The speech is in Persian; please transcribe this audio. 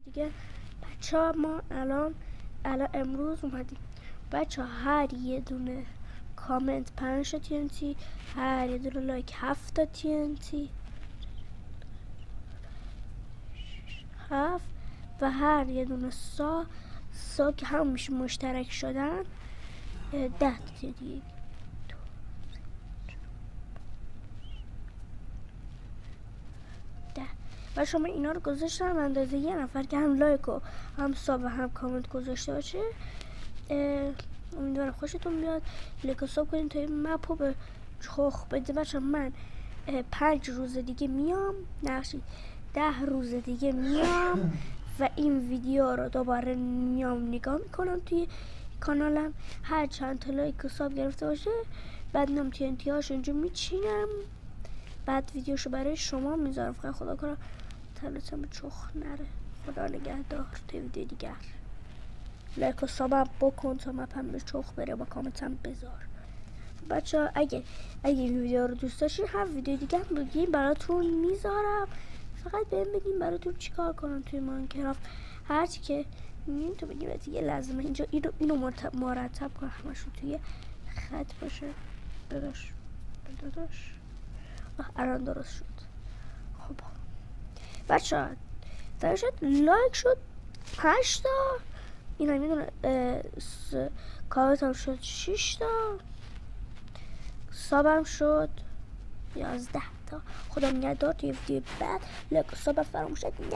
دیگه بچه ها ما الان امروز اومدیم بچه ها هر یه دونه کامنت 5 TNT، هر یه دونه لایک 7 TNT 7 و هر یه دونه سا که هم میشه مشترک شدن 10 TNT. و شما اینا رو گذاشتم اندازه یه نفر که هم لایک و هم ساب و هم کامنت گذاشته باشه. امیدوارم خوشتون بیاد. لایک و ساب کنید تا این مپ رو به چخ بده بچه. من 5 روز دیگه میام، نخشید 10 روز دیگه میام و این ویدیو رو دوباره میام نگاه میکنم توی کانالم. هر چند تا لایک و ساب گرفته باشه بعد میام TNT هاش اینجا میچینم، بعد ویدیوشو برای شما میذارم. فقط خدا کنم تبلتم چخ نره. خدا نگهدار. تا ویدیو دیگر لایک و سابم بکن تا مپم به چخ بره، با کامنتم بذار. بچه ها اگه این ویدیو رو دوست داشتین هر ویدیو دیگه هم بگین براتون میذارم. فقط بهم بگین براتون چیکار کنم توی ماینکرافت. هرچی که میگین تو بگین دیگه لازمه اینجا اینو مرتب کنم همشون توی خط باشه. داداش الان درست شد. خب بچه ها لایک شد 5 تا، این هم میدونه کامنت هم شد 6 تا، سابم شد 11 تا. خدا نگهدار. توی ویدیو بعد لایک و ساب فراموش نکنید.